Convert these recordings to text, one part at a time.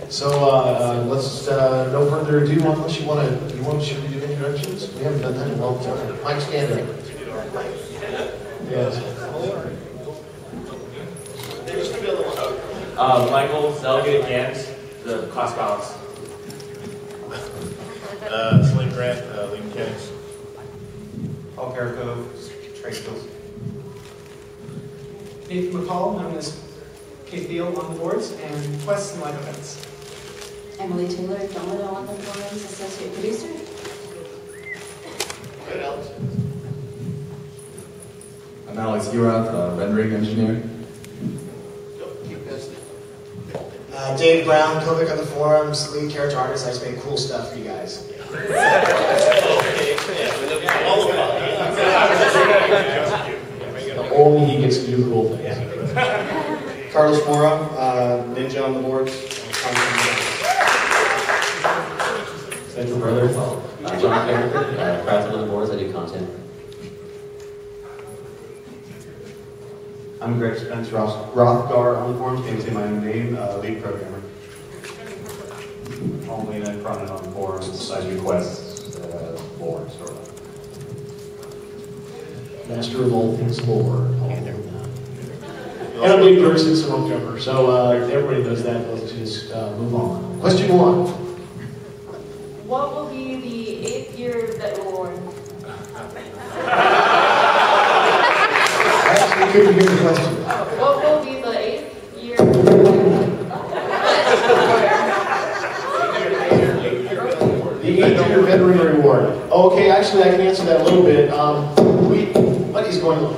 So let's no further ado. Unless should we do introductions? We haven't done that in a long time. Mike, stand up. Yes. Michael, delegate against the class balance. Slim Grant, lead mechanics. Paul Carrico, trade skills. Nathan McCall, known as Kate Beal on the boards, and quests and live events. Emily Taylor, Domino on the forums, associate producer. Good, Alex. I'm Alex Urath, rendering engineer. Dave Brown, Kovic on the forums, lead character artist. I just make cool stuff for you guys. Only he gets to do cool things. Carlos Mora, ninja on the boards. Central Brothers. John Carricker, craftsman on the boards, I do content. I'm Greg Spence Rothgar on the forums, can't say my own name, lead programmer. Only then Cronin on the forums, I do quests, lore, sort of. Master of all things lore. And I'm lead person, so I'm jumper. So everybody knows that. Let's just move on. Question 1. What will be the 8th year vet reward? I actually couldn't hear the question. What will be the 8th year? The 8th year veteran reward. Okay, actually I can answer that a little bit. What is going on?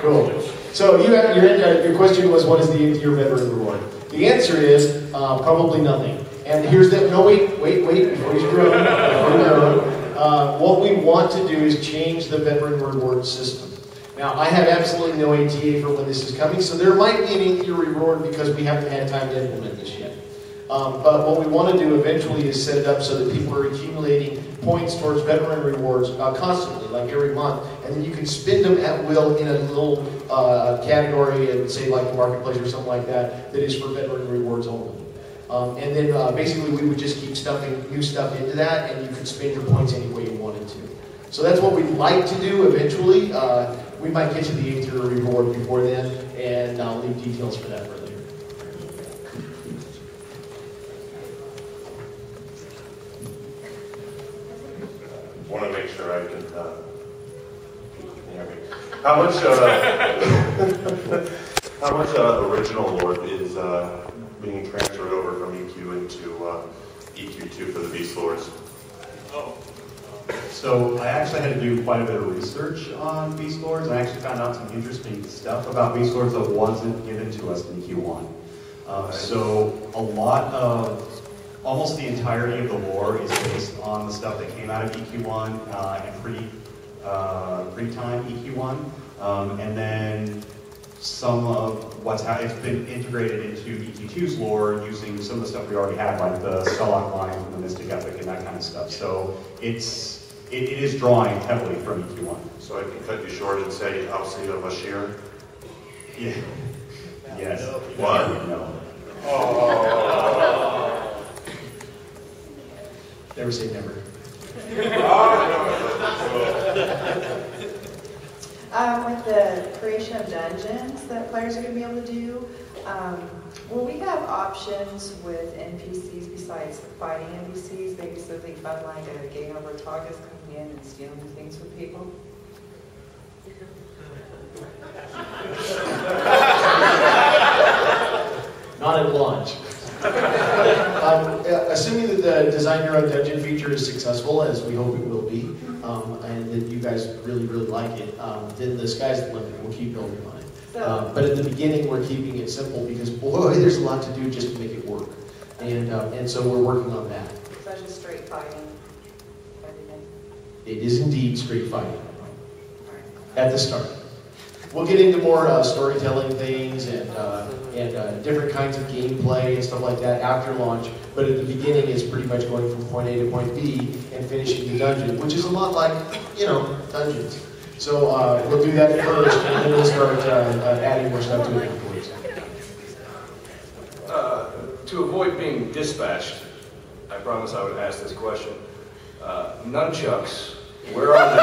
Cool. So your question was, what is the 8th year veteran reward? The answer is probably nothing. And here's the wait before you screw up. What we want to do is change the veteran reward system. Now, I have absolutely no ATA for when this is coming, so there might be an 8th year reward because we haven't had time to implement this yet. But what we want to do eventually is set it up so that people are accumulating points towards veteran rewards constantly, like every month, and then you can spend them at will in a little category, and say like the marketplace or something like that, that is for veteran rewards only. And then basically we would just keep stuffing new stuff into that, and you could spend your points any way you wanted to. So that's what we'd like to do eventually. We might get to the 8th year reward before then, and I'll leave details for that for later. Want to make sure I can hear me. How much original lore is being transferred over from EQ into EQ2 for the beast lores? So I actually had to do quite a bit of research on beast lords. I actually found out some interesting stuff about beast lords that wasn't given to us in EQ1. So a lot of, almost the entirety of the lore is based on the stuff that came out of EQ1 and pre-time EQ1. And then some of it's been integrated into EQ2's lore using some of the stuff we already had, like the Stelach line from the Mystic Epic and that kind of stuff. So it is drawing heavily from EQ1. So I can cut you short and say, I'll see you Bashir? Yeah. Yes. What? No. Oh. Never say never. With the creation of dungeons that players are going to be able to do, will we have options with NPCs besides fighting NPCs? Maybe something fun like a game over Targus coming in and stealing things from people? Not at launch. Assuming that the design your own dungeon feature is successful, as we hope it will be, and that you guys really, really like it, then the sky's the limit. We'll keep building on it. But at the beginning, we're keeping it simple because, boy, there's a lot to do just to make it work. And so we're working on that. So it's just straight fighting, everything? It is indeed straight fighting at the start. We'll get into more storytelling things and different kinds of gameplay and stuff like that after launch. But at the beginning, it's pretty much going from point A to point B and finishing the dungeon, which is a lot like, dungeons. So we'll do that first, and then we'll start adding more stuff to it afterwards. To avoid being dispatched, I promise I would ask this question. Nunchucks, where are they?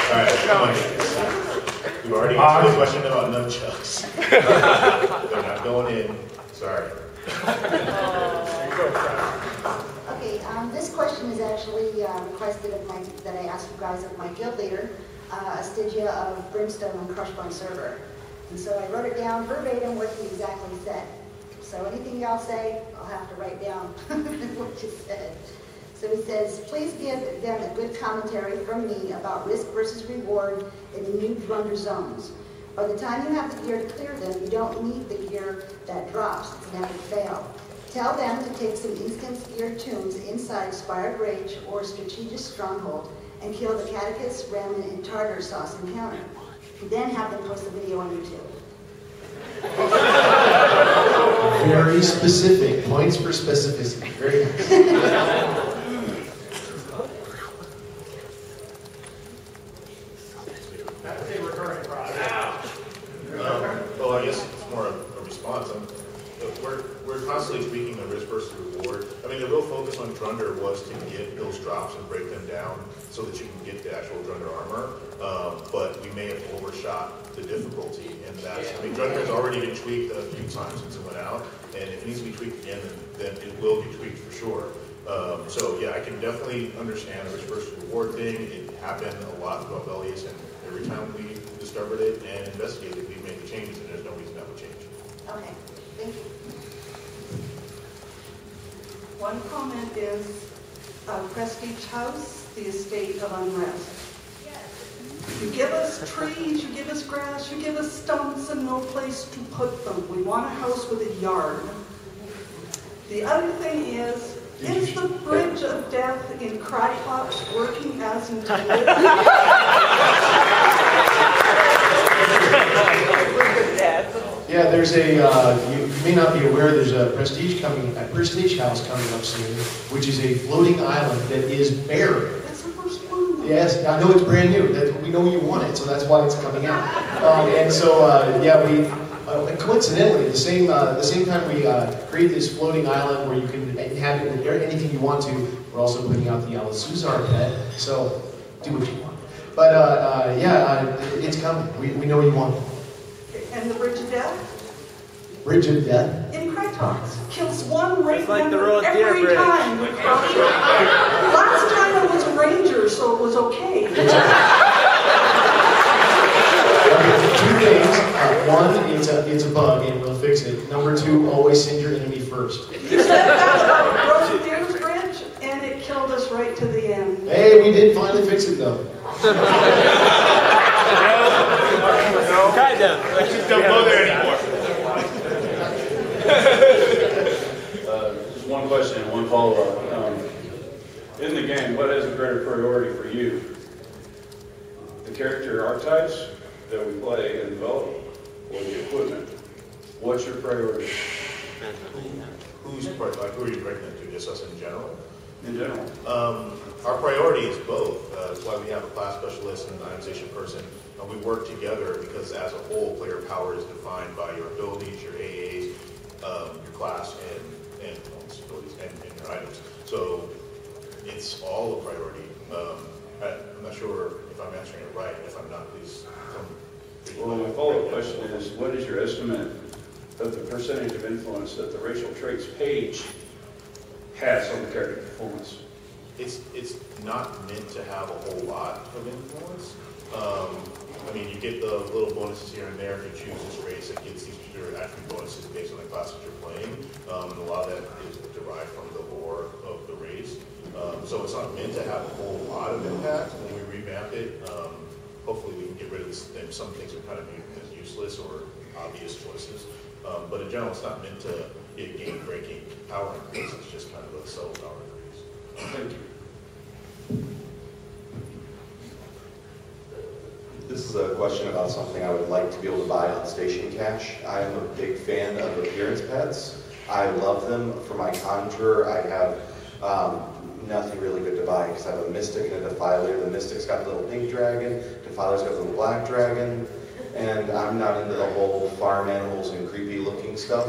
Alright, come on. We've already answered the question about nunchucks. They're not going in. Sorry. Okay, this question is actually requested that I asked you guys of my guild leader, Astigia of Brimstone on Crushbone server. And so I wrote it down verbatim what he exactly said. So anything y'all say, I'll have to write down what you said. So he says, please give them a good commentary from me about risk versus reward in the new Drunder zones. By the time you have the gear to clear them, you don't need the gear that drops. It's an epic fail. Tell them to take some instance gear tunes inside Spired Rage or Strategist Stronghold and kill the Catechus, Ramen, and Tartar Sauce encounter. Then have them post the video on YouTube. Very specific. Points for specificity. Very nice. That's a recurring problem. Well, I guess it's more of a response. We're constantly tweaking the risk versus reward. I mean, the real focus on Drunder was to get those drops and break them down so that you can get the actual Drunder armor. But we may have overshot the difficulty, and that's, I mean, Drunder has already been tweaked a few times since it went out, and if it needs to be tweaked again, then it will be tweaked for sure. So yeah, I can definitely understand the risk versus reward thing. It happened a lot throughout Bellius, and every time we discovered it and investigated, we made the changes, and there's no reason that would change. Okay, thank you. One comment is Prestige House, the estate of unrest. You give us trees, you give us grass, you give us stumps and no place to put them. We want a house with a yard. The other thing is the bridge of death in Crytops working as intended? Yeah, there's a, you may not be aware, there's a Prestige House coming up soon, which is a floating island that is bare. That's the first one. Yes, I know it's brand new. We know you want it, so that's why it's coming out. And so, yeah, we, coincidentally, the same time we create this floating island where you can inhabit anything you want to, we're also putting out the Alazuzar pet, so do what you want. But, yeah, it's coming. We know you want it. And the Bridge of Death? Bridge of Death? In Crytops. Kills one right like member every time. Last time it was a ranger, so it was okay. Two things. One, it's a bug and we'll fix it. Number two, always send your enemy first. You said that about Deer's Bridge, and it killed us right to the end. Hey, we did finally fix it though. Kind of. Just don't go there anymore. Just one question and one follow-up. In the game, what has a greater priority for you? The character archetypes that we play and develop, or the equipment? What's your priority? Who's like, who are you breaking it to? Just us in general? In general. Our priority is both. That's why we have a class specialist and an itemization person. We work together because as a whole, player power is defined by your abilities, your AAs, your class, and abilities, and your items. So it's all a priority. I'm not sure if I'm answering it right. If I'm not, please come. Well, my follow-up question is, what is your estimate of the percentage of influence that the racial traits page has on the character performance? It's not meant to have a whole lot of influence. I mean, you get the little bonuses here and there if you choose this race. It gets these particular attribute bonuses based on the class that you're playing. And a lot of that is derived from the lore of the race. So it's not meant to have a whole lot of impact. When we revamp it, hopefully we can get rid of this. Some things are kind of useless or obvious choices. But in general, it's not meant to be a game-breaking power increase. It's just kind of a subtle power increase. Thank you. This is a question about something I would like to be able to buy on Station Cash. I am a big fan of appearance pets. I love them. For my Conjurer, I have nothing really good to buy because I have a Mystic and a Defiler. The Mystic's got the little pink dragon, Defiler's got the little black dragon, and I'm not into the whole farm animals and creepy looking stuff.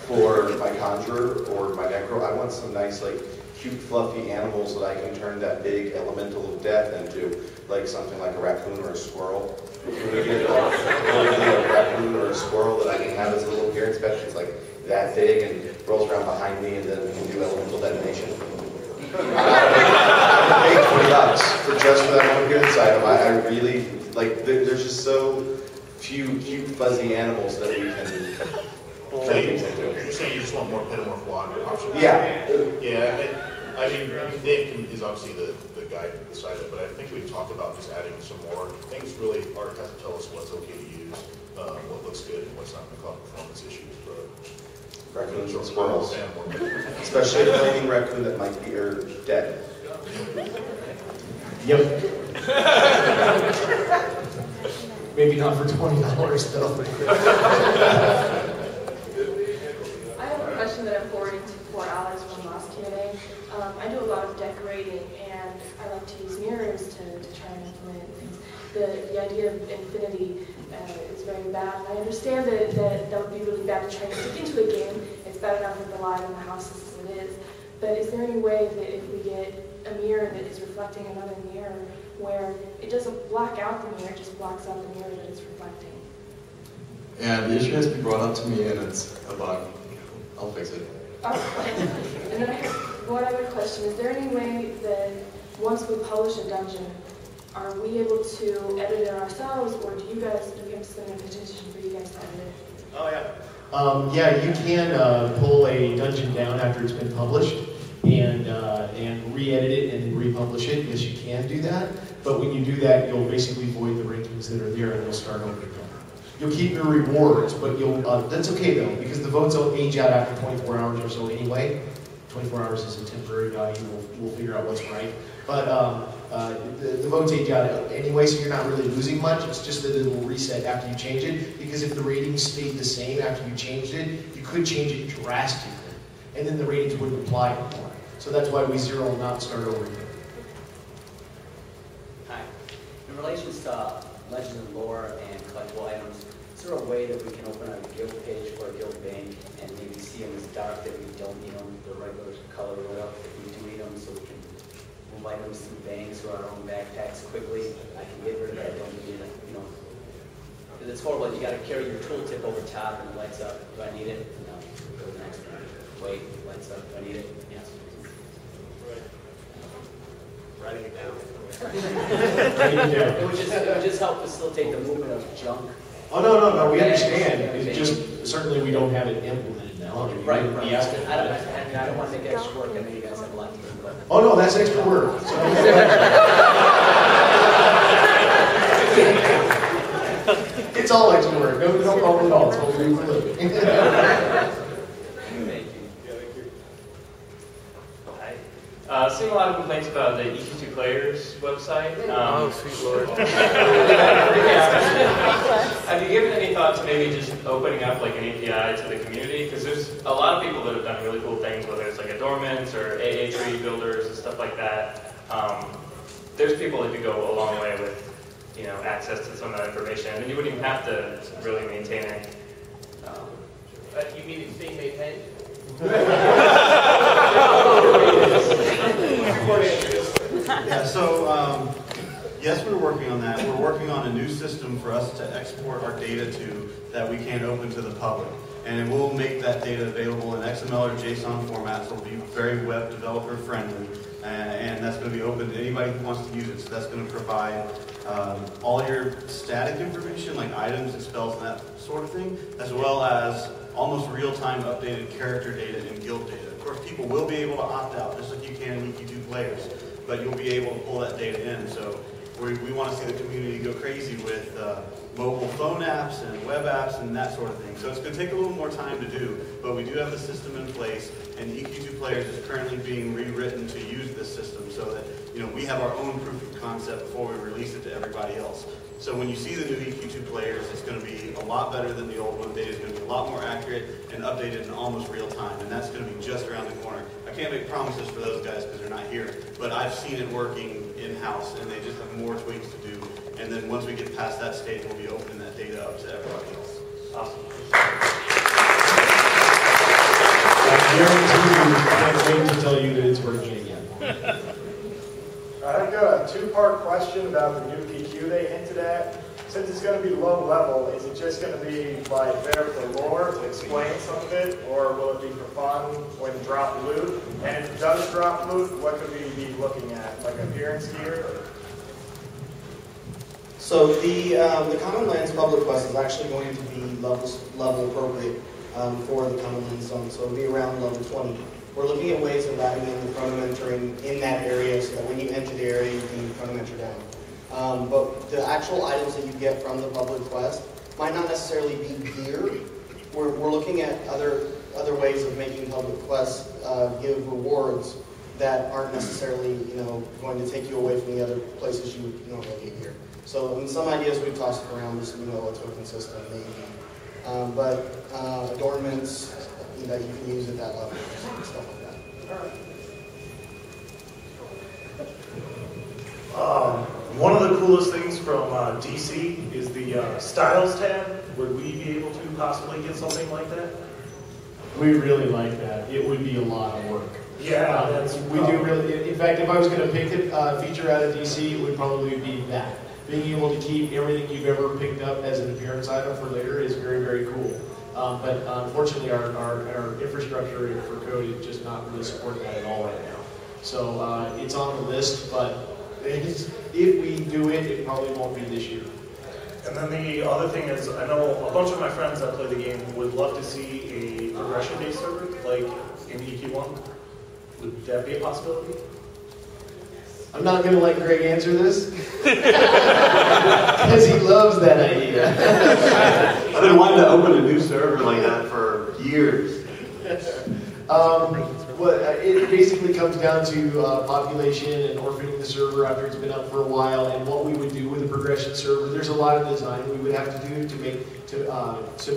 For my Conjurer or my Necro, I want some nice, like, cute, fluffy animals that I can turn that big elemental of death into, like something like a raccoon or a squirrel. Can we get a raccoon or a squirrel that I can have as a little appearance pet that's like that big and rolls around behind me and then we can do elemental detonation? I paid $20 for just for that one appearance item. I really, like, there's just so few cute, fuzzy animals that we can turn things into. You're saying you just want more pedomorph options? Yeah. Yeah, I mean, Dave is obviously the guy who decided, but I think we've talked about just adding some more. I think it's really art has to tell us what's okay to use, what looks good, and what's not going to cause performance issues. But raccoons and squirrels. Especially a flaming raccoon that might be dead. Yep. Maybe not for $20 though. I have a question that I'm forwarding for Alex from last Q&A. I do a lot of decorating, and I like to use mirrors to try and implement things. The idea of infinity is very bad, and I understand that would be really bad to try and stick into a game. It's bad enough with the light in the house as it is. But is there any way that if we get a mirror that is reflecting another mirror, where it doesn't black out the mirror, it just blacks out the mirror that it's reflecting? Yeah, the issue has been brought up to me and it's a bug. I'll fix it. And then I have one other question. Is there any way that once we publish a dungeon, are we able to edit it ourselves, or do we have to send a petition for you guys to edit it? Oh, yeah. Yeah, you can pull a dungeon down after it's been published and re-edit it and then republish it. Yes, you can do that. But when you do that, you'll basically void the rankings that are there and you'll start over again. You'll keep your rewards, but that's okay though, because the votes will age out after 24 hours or so anyway. 24 hours is a temporary value. We'll figure out what's right. But the votes age out anyway, so you're not really losing much. It's just that it will reset after you change it, because if the ratings stayed the same after you changed it, you could change it drastically, and then the ratings wouldn't apply anymore. So that's why we zero them out and start over again. Hi. In relation to Legends and Lore and collectible items, is there a way that we can open a guild page for a guild bank and maybe see them as dark that we don't need them, the regular color lit up if we do need them, so we can move items through banks or our own backpacks quickly? I can get rid of that, don't need it, you know. Because it's horrible, you got to carry your tooltip over top and it lights up. Do I need it? No. Go to the next one. Wait, it lights up. Do I need it? Yes. Writing it down. It would just help facilitate the movement of junk. Oh, no, we understand. It's just, certainly we don't have it implemented now. I mean, Right. I don't want to make extra work. I know you guys have a lot to do. But Oh no, that's extra work. It's all extra work. No problem at all. It's what we do for a living. Seeing a lot of complaints about the EQ2 Players website. Oh, sweet Lord. Have you given any thought to maybe just opening up like an API to the community? Because there's a lot of people that have done really cool things, whether it's like adornments or AA tree builders and stuff like that. There's people that could go a long way with, you know, access to some of that information, and then you wouldn't even have to really maintain it. You mean it's being maintained? Yeah, so yes, we're working on that. We're working on a new system for us to export our data to that we can't open to the public. And we'll make that data available in XML or JSON formats. It'll be very web developer friendly. And that's going to be open to anybody who wants to use it. So that's going to provide all your static information, like items and spells and that sort of thing, as well as almost real-time updated character data and guild data. Of course, people will be able to opt out, just like you can in EQ2 Players, but you'll be able to pull that data in. So We want to see the community go crazy with mobile phone apps and web apps and that sort of thing. So it's going to take a little more time to do, but we do have the system in place, and EQ2 Players is currently being rewritten to use this system so that we have our own proof of concept before we release it to everybody else. So when you see the new EQ2 Players, it's going to be a lot better than the old one. Data is going to be a lot more accurate and updated in almost real time, and that's going to be just around the corner. I can't make promises for those guys because they're not here, but I've seen it working in-house, and they just have more tweaks to do. And then once we get past that stage, we'll be opening that data up to everybody else. Awesome. I can't wait to tell you that it's working again. I've got a two-part question about the new PQ they hinted at. Since it's going to be low level, is it just going to be like there for lore to explain some of it, or will it be for fun when drop loot? And if it does drop loot, what could we be looking at, like appearance gear? Or? So the Common Lands Public Quest is actually going to be level appropriate for the Common Lands Zone, so it'll be around level 20. We're looking at ways of adding in the chronometering in that area so that when you enter the area, you can chronometer down. But the actual items that you get from the public quest might not necessarily be gear. We're looking at other ways of making public quests give rewards that aren't necessarily going to take you away from the other places you would normally get gear. So some ideas we've tossed around is a token system maybe, but adornments that you can use at that level, stuff like that. All right. One of the coolest things from DC is the Styles tab. Would we be able to possibly get something like that? We really like that. It would be a lot of work. Yeah, we do really. In fact, if I was going to pick a feature out of DC, it would probably be that. Being able to keep everything you've ever picked up as an appearance item for later is very, very cool. But unfortunately, our infrastructure for code is just not really supporting that at all right now. So it's on the list, but if we do it, it probably won't be this year. And then the other thing is, I know a bunch of my friends that play the game would love to see a progression-based server, like in EQ1. Would that be a possibility? I'm not going to let Greg answer this, because he loves that idea. I've been wanting to open a new server like that for years. It basically comes down to population and orphaning the server after it's been up for a while, and what we would do with a progression server. There's a lot of design we would have to do to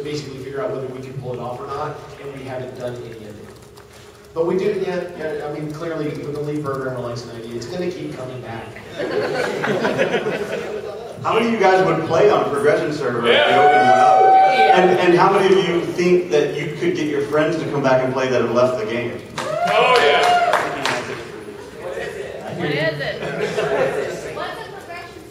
basically figure out whether we can pull it off or not, and we haven't done any of it. But we do, yeah. I mean, clearly, when the lead programmer likes an idea, it's going to keep coming back. How many of you guys would play on a progression server if you opened one up? And how many of you think that you could get your friends to come back and play that have left the game? Oh, yeah. What is it? What's a progression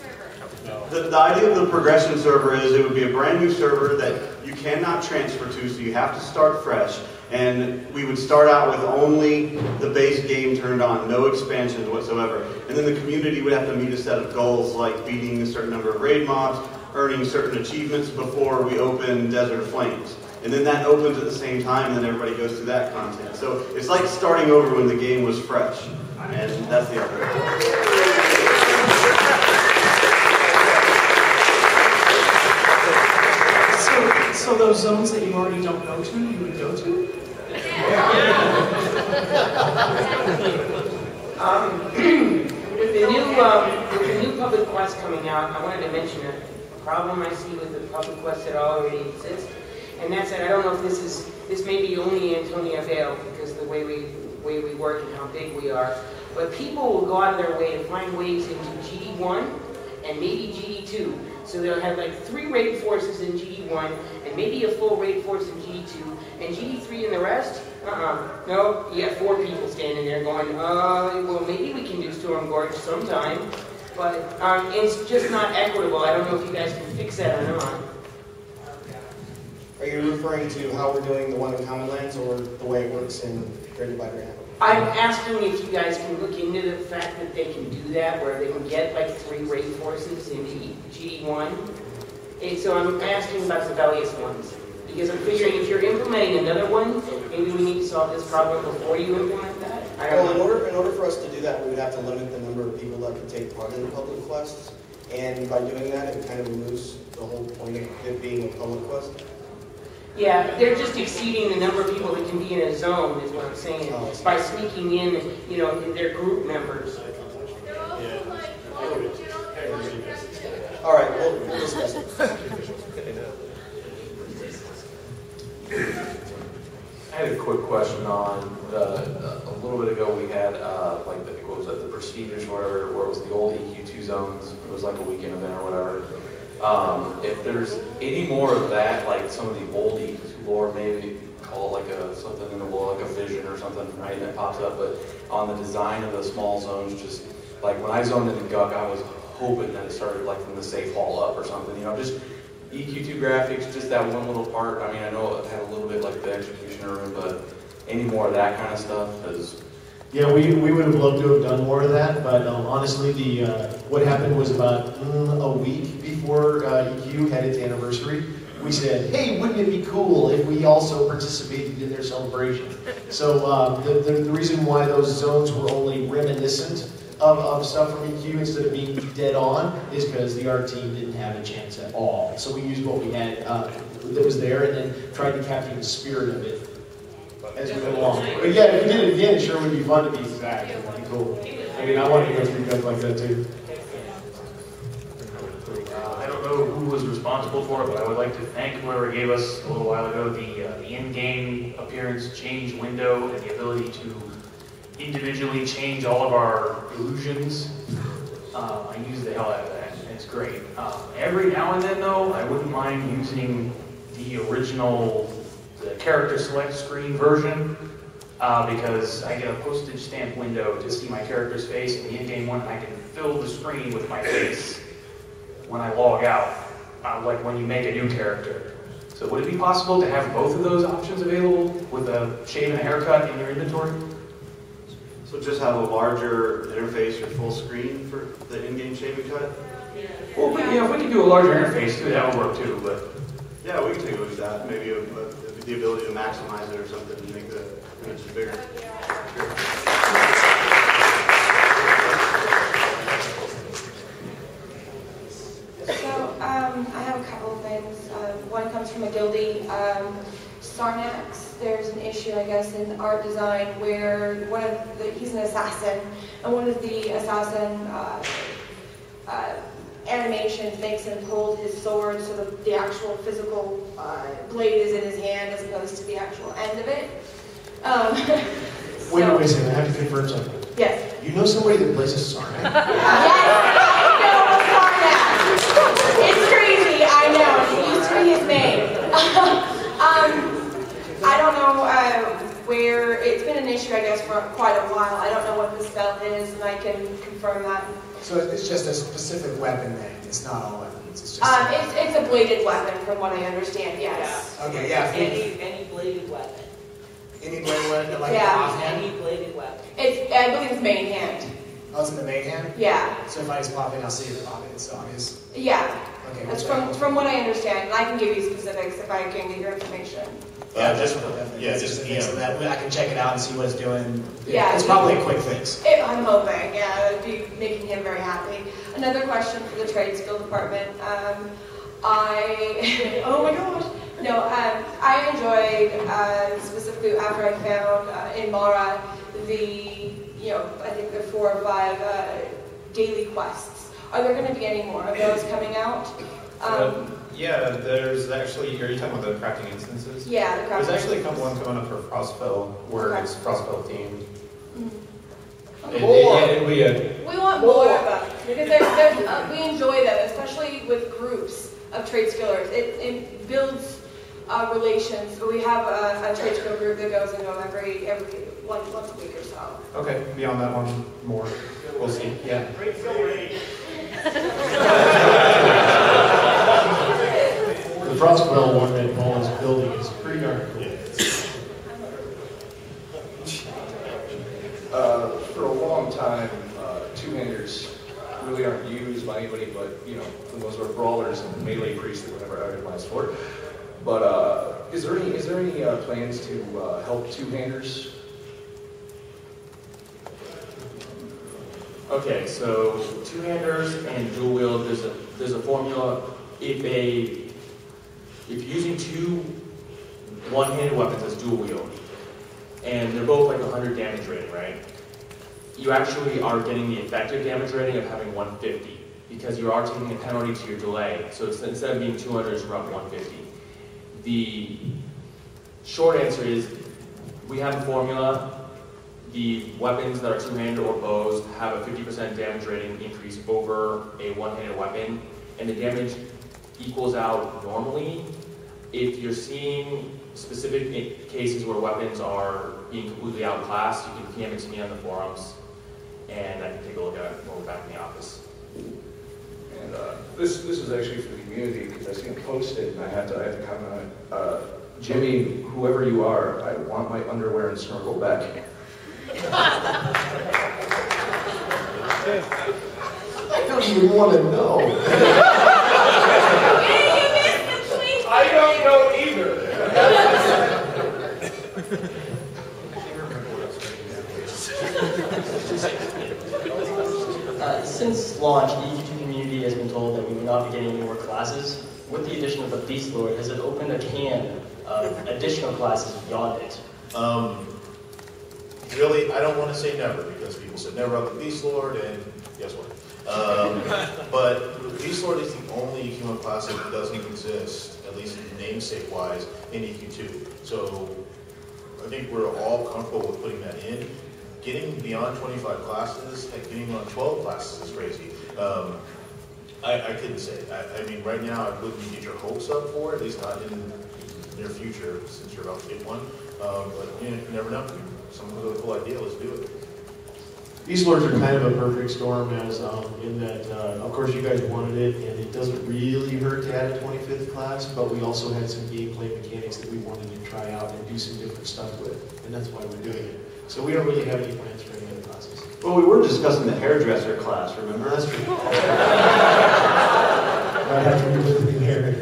server? The idea of the progression server is it would be a brand new server that you cannot transfer to, so you have to start fresh. And we would start out with only the base game turned on, no expansions whatsoever. And then the community would have to meet a set of goals like beating a certain number of raid mobs, earning certain achievements before we open Desert Flames. And then that opens at the same time, and then everybody goes through that content. So it's like starting over when the game was fresh. And that's the idea. So those zones that you already don't go to, you would go to? With the new public quest coming out, I wanted to mention a problem I see with the public quest that already exists, and that's that I don't know if this may be only Antonia Vale because of the way we work and how big we are, but people will go out of their way to find ways into GD1 and maybe GD2. So they'll have like 3 raid forces in GD1 and maybe a full raid force in GD2, and GD3 and the rest, no, you got 4 people standing there going, well, maybe we can do Storm Gorge sometime, but it's just not equitable. I don't know if you guys can fix that or not. Are you referring to how we're doing the one in Common Lands or the way it works in Greater by Grant? I'm asking if you guys can look into the fact that they can do that, where they can get like 3 raid forces in GD1. And so I'm asking about the rebellious ones. Because I'm figuring if you're implementing another one, maybe we need to solve this problem before you implement that. Well, in order for us to do that, we would have to limit the number of people that could take part in the public quests. And by doing that, it kind of removes the whole point of it being a public quest. Yeah, they're just exceeding the number of people that can be in a zone, is what I'm saying, by sneaking in, you know, their group members. All right, we'll discuss it. I had a quick question on a little bit ago we had like what was that, the Prestige or whatever, where it was the old EQ2 zones. It was like a weekend event or whatever. If there's any more of that, like some of the old EQ2 lore, maybe call it like something in the wall, like a vision or something, right? And it pops up, but on the design of the small zones, just like when I zoned into Guck, I was hoping that it started like from the safe hall up or something, you know, just EQ2 graphics, just that one little part. I mean, I know it had a little bit like the executioner room, but any more of that kind of stuff is... Yeah, we would have loved to have done more of that, but honestly, what happened was about a week before EQ had its anniversary, we said, hey, wouldn't it be cool if we also participated in their celebration? So the reason why those zones were only reminiscent of stuff from EQ instead of being dead on is because the art team didn't have a chance at all. So we used what we had that was there and then tried to capture the spirit of it as we went along. But yeah, if we did it again, it sure would be fun to be back. It would be cool. I mean, I wanted to go through guns like that too. I don't know who was responsible for it, but I would like to thank whoever gave us a little while ago the in-game appearance change window and the ability to individually change all of our illusions. I use the hell out of that, and it's great. Every now and then, though, I wouldn't mind using the original, the character select screen version, because I get a postage stamp window to see my character's face, and the in-game one, I can fill the screen with my face when I log out, like when you make a new character. So would it be possible to have both of those options available with a shave and a haircut in your inventory? So just have a larger interface or full screen for the in-game shaving cut? Well, yeah, if we could do a larger interface too, that would work too, but... Yeah, we can take a look at that. Maybe the ability to maximize it or something to make the images bigger. Sure. So, I have a couple of things. One comes from a guildie. Sarnax, there's an issue, I guess, in art design where he's an assassin, and one of the assassin animations makes him hold his sword so the actual physical blade is in his hand as opposed to the actual end of it. Wait a second, I have to confirm something. Yes. You know somebody that plays a Sarnax? Yes, I know Sarnax. It's crazy, I know. It used to be his name. I don't know where, it's been an issue, I guess, for quite a while. I don't know what the spell is, and I can confirm that. So it's just a specific weapon then? It's not all weapons? It's just it's a bladed weapon, from what I understand, yes. Yeah. Okay, yeah. Any bladed weapon. Any bladed weapon, like Yeah. offhand? Any bladed weapon. I believe it's main hand. Oh, it's in the main hand? Yeah. So if I just pop in, I'll see it pop in, so obvious. Yeah. Okay. That's from what I understand, and I can give you specifics if I can get your information. Just so that I can check it out and see what it's doing. Yeah. It's probably a quick fix. I'm hoping, yeah, it would be making him very happy. Another question for the trade skill department. Oh my gosh. No, I enjoyed, specifically after I found in Mara, I think there are 4 or 5 daily quests. Are there going to be any more of those coming out? Yeah, there's actually, are you talking about the crafting instances? Yeah, the crafting There's actually a couple ones coming up for Frostfell, where it's Frostfell themed. We want more of them, because we enjoy them, especially with groups of trade skillers. It builds relations. We have a trade skill group that goes into every once a week or so. Okay, beyond that one, more. We'll see. Yeah. The Frostwell one that Paul is building is pretty darn cool. For a long time, two-handers really aren't used by anybody but, for the most part, brawlers and melee priests that were never itemized for. But is there any plans to help two-handers? Okay, so two-handers and dual wield, there's a formula. If you're using two one-handed weapons as dual wield, and they're both like 100 damage rating, right? You actually are getting the effective damage rating of having 150 because you are taking a penalty to your delay. So instead of being 200, it's around 150. The short answer is we have a formula. The weapons that are two-handed or bows have a 50% damage rating increase over a one-handed weapon, and the damage equals out normally. If you're seeing specific cases where weapons are being completely outclassed, you can PM it to me on the forums, and I can take a look at it when we're back in the office. And this is actually for the community because I seen it posted and I had to comment on it. Jimmy, whoever you are, I want my underwear and snorkel back. I don't even want to know. I don't know either. Since launch, the EQ2 community has been told that we will not be getting any more classes. With the addition of the Beast Lord, has it opened a can of additional classes beyond it? Really, I don't want to say never, because people said never about the Beast Lord, and guess what? But the Beast Lord is the only EQ1 class that doesn't exist, at least namesake-wise, in EQ2. So I think we're all comfortable with putting that in. Getting beyond 25 classes, and getting on 12 classes is crazy. I couldn't say. I mean, right now, I wouldn't get your hopes up for it, at least not in the near future, since you're about to get one. But you never know. Someone with a cool idea, let's do it. Beast Lords are kind of a perfect storm, as in that, of course, you guys wanted it, and it doesn't really hurt to add a 25th class, but we also had some gameplay mechanics that we wanted to try out and do some different stuff with, and that's why we're doing it. So we don't really have any plans for any other classes. Well, we were discussing the hairdresser class, remember? That's true. I have to do with the hair.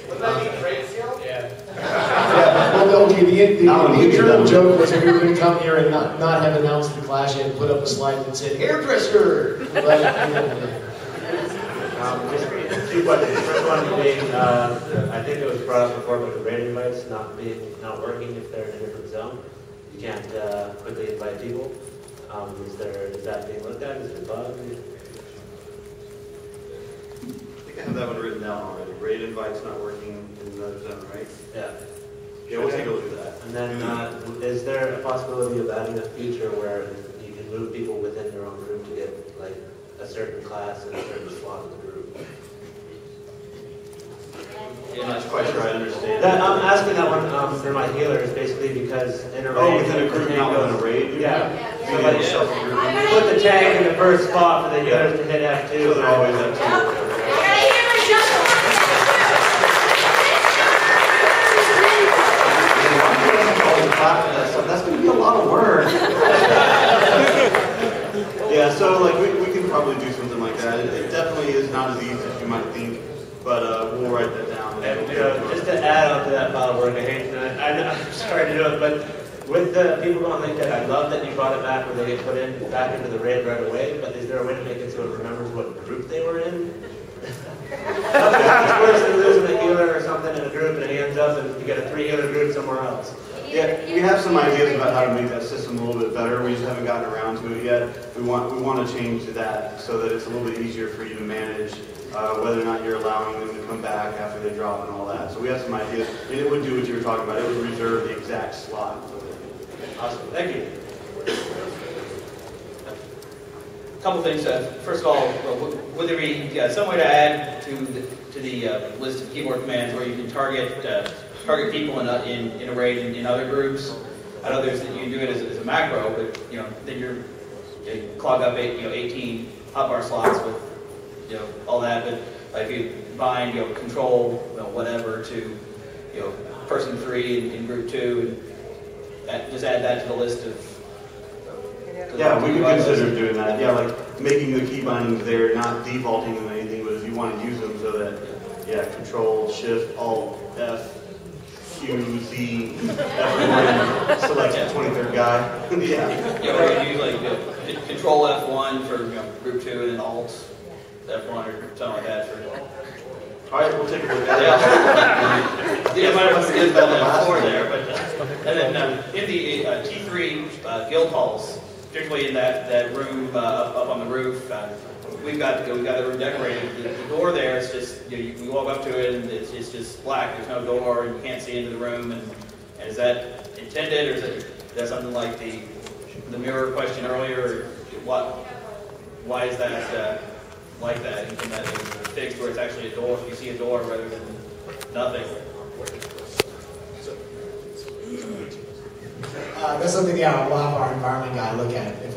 Wouldn't that be great, Seal? Yeah. Yeah, well, okay, the internal joke was that we were going to come here and not have announced the class yet and put up a slide that said, hairdresser! But, just two questions. First one being, I think it was brought up before about the raid invites not working if they're in a different zone. You can't quickly invite people. Is that being looked at? Is it a bug? I have that one written down already. Raid invite's not working in another zone, right? Yeah. Yeah, we'll take a look at that. And then, is there a possibility of adding a feature where you can move people within your own group to get like a certain class and a certain slot in the group? I'm not quite sure I understand. I'm asking that one for my healers, basically because in a raid, within a group, not within a raid? Yeah. Somebody put the tank in the first spot for the healers to hit F2. So they're always F2. That's going to be a lot of work. Yeah, so like we can probably do something like that. It definitely is not as easy as you might think, but we'll write that down. And just to add on to that pile of work, I'm sorry to do it, but with the people going like that, I love that you brought it back where they get put back into the raid right away, but is there a way to make it so it remembers what group they were in? It's worse than losing a healer or something in a group and he ends up and you get a 3-healer group somewhere else. Yeah, we have some ideas about how to make that system a little bit better. We just haven't gotten around to it yet. We want to change to that so that it's a little bit easier for you to manage whether or not you're allowing them to come back after they drop and all that. So we have some ideas, and it would do what you were talking about. It would reserve the exact slot. Awesome, thank you. A couple things. First of all, would there be some way to add to the list of keyboard commands where you can target people in a raid in other groups? I know you can do it as a macro, but then you clog up 18 hotbar slots with all that. But if you bind control whatever to person 3 in group 2, and just add that to the list of. Yeah, we could consider doing that. Yeah, like making the key bindings there, not defaulting them anything, but if you want to use them so that, Control, Shift, Alt, F, Q, Z, everyone select the 23rd guy. Yeah, we're going to use Control F1 for group 2 and then Alt F1 or something like that for. All right, we'll take a look at it. Yeah, might have to on the floor there, but and then in the T3 guild halls, particularly in that room up on the roof, we've got the room decorated. The door there is just you walk up to it and it's just black. There's no door and you can't see into the room. And is that intended, or is that something like the mirror question earlier? Or why is that like that? And that is fixed where it's actually a door. You see a door rather than nothing. That's something, we'll have our environment guy look at if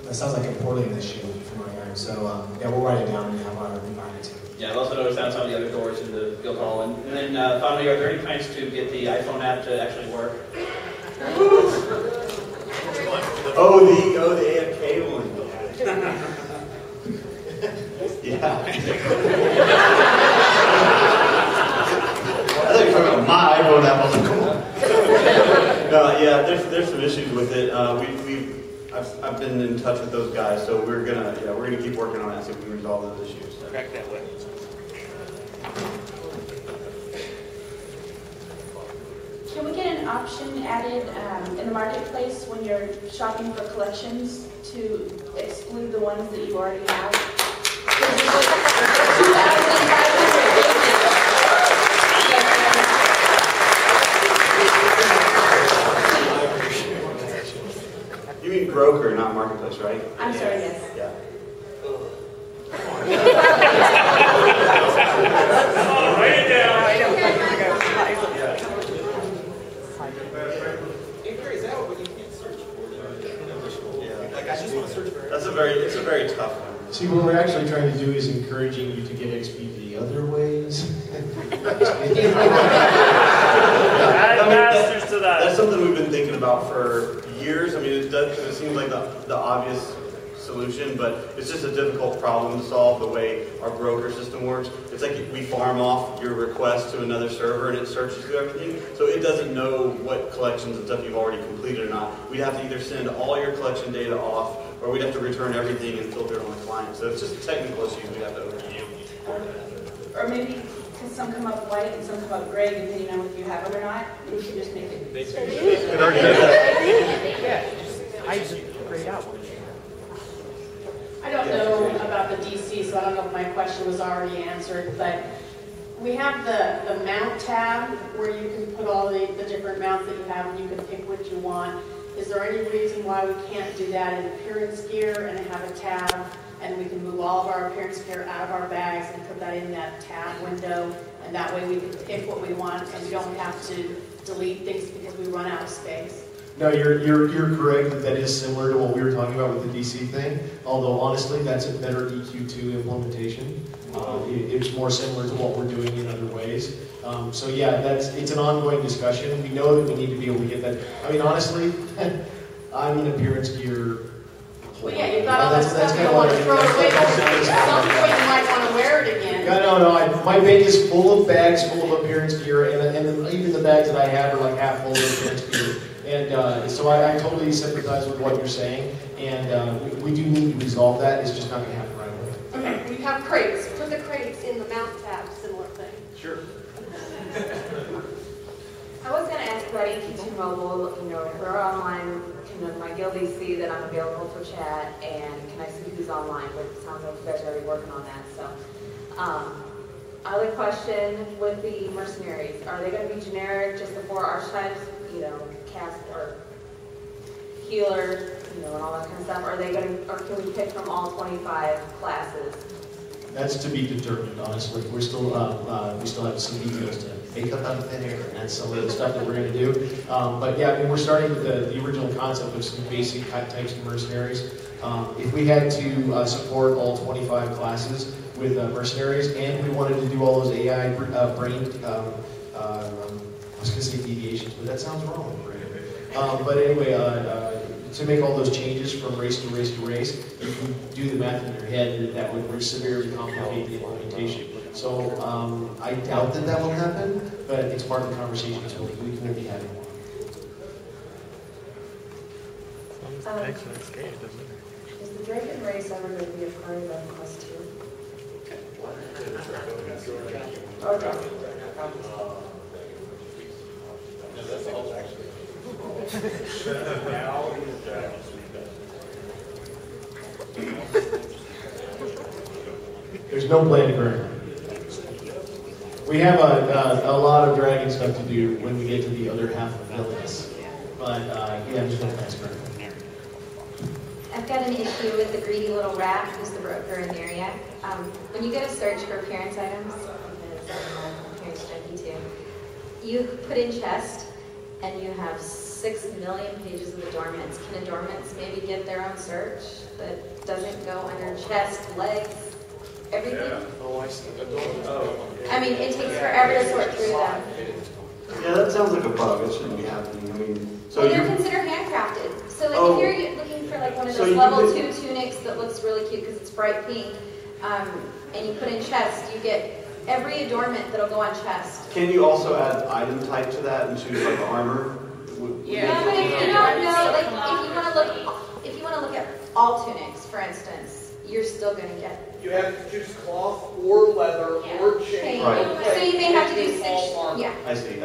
that sounds like a poorly issue from our yard. So, we'll write it down and have our environment team. Yeah, I've also noticed down some of the other doors in the guild hall. And then finally, are there any plans to get the iPhone app to actually work? Oh, the AFK one. Yeah. I think you're talking about my iPhone app. No, yeah, there's some issues with it. I've been in touch with those guys, so we're gonna keep working on that, see if we can resolve those issues. Crack that way. Can we get an option added in the marketplace when you're shopping for collections to exclude the ones that you already have? You mean broker, not marketplace, right? I'm sorry, yes. Yeah. Write it down. It's a very tough one. See, what we're actually trying to do is encouraging you to get XP the other ways. That's something we've been thinking about for years. I mean, it seems like the obvious solution, but it's just a difficult problem to solve the way our broker system works. It's like we farm off your request to another server and it searches through everything, so it doesn't know what collections and stuff you've already completed or not. We'd have to either send all your collection data off, or we'd have to return everything and filter it on the client. So it's just technical issues we have to overcome. Or maybe because some come up white and some come up gray, depending on if you have them or not. We should just make it. Yeah, I just grayed out one. I don't know about the DC, so I don't know if my question was already answered, but we have the mount tab where you can put all the different mounts that you have and you can pick what you want. Is there any reason why we can't do that in appearance gear and have a tab and we can move all of our appearance gear out of our bags and put that in that tab window, and that way we can pick what we want and we don't have to delete things because we run out of space? No, you're correct that is similar to what we were talking about with the DC thing, although honestly that's a better EQ2 implementation. It's more similar to what we're doing in other ways. So yeah, it's an ongoing discussion. We know that we need to be able to get that. I mean, honestly, I'm in appearance gear. Well, yeah, you've got all that stuff you don't want to throw it away. At some point you might want to wear it again. No, my bank is full of bags full of appearance gear, and even the bags that I have are like half full of appearance gear. And so I totally sympathize with what you're saying, and we do need to resolve that. It's just not going to happen right away. Okay, we have crates. Put the crates in the mount tab, similar thing. Sure. I was going to ask about EQ2 Mobile. If we're online, can my guildies see that I'm available for chat, and can I see who's online? But it sounds like you guys are already working on that. So, other question with the mercenaries: are they going to be generic, just the 4 archetypes? Cast or healer, and all that kind of stuff. Are they going to, or can we pick from all 25 classes? That's to be determined, honestly. We still have some details to make up out of thin air, and that's some of the stuff that we're going to do. But yeah, I mean, we're starting with the original concept of some basic types of mercenaries. If we had to support all 25 classes with mercenaries, and we wanted to do all those AI brain, I was going to say deviations, but that sounds wrong. But anyway, to make all those changes from race to race to race, if you do the math in your head, that would severely complicate the implementation. So I doubt that will happen, but it's part of the conversation, so we can be having one. the Dragon Race ever going to be a part of EverQuest II? Okay. There's no plan currently. We have a lot of dragon stuff to do when we get to the other half of villains. But yeah, there's no plans currently. I've got an issue with the greedy little rat who's the broker in the area. When you go to search for appearance items, because I'm an appearance junkie too, you put in chest and you have 6 million pages of adornments. Can adornments maybe get their own search that doesn't go under chest, legs, everything? Yeah. Oh, I see. I mean, it takes forever to sort through them. Yeah, that sounds like a bug. It shouldn't be happening. I mean, so well, they're considered handcrafted. So like if you're looking for like one of those level 2 tunics that looks really cute because it's bright pink, and you put in chest, you get every adornment that'll go on chest. Can you also add item type to that and choose like armor? Yeah, but if you don't know, like if you want to look at all tunics, for instance, you're still going to get. You have to choose cloth or leather or chain. Right. So you may have to do 6. Yeah. I see.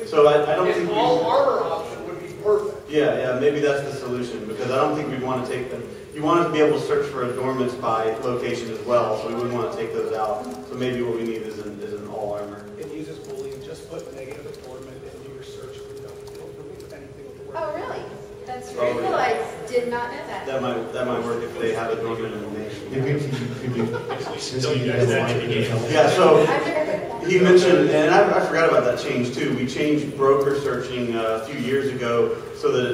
So I don't think all armor option would be perfect. Yeah, maybe that's the solution, because I don't think we'd want to take them. You want to be able to search for adornments by location as well, so we wouldn't want to take those out. So maybe what we need is an all armor. It uses Boolean, just put negative adornment into your search. Don't remove anything with the word. Oh, really? That's really cool. I did not know that. That might work if they have adornment in the name. Yeah, so he mentioned, and I forgot about that change too. We changed broker searching a few years ago so that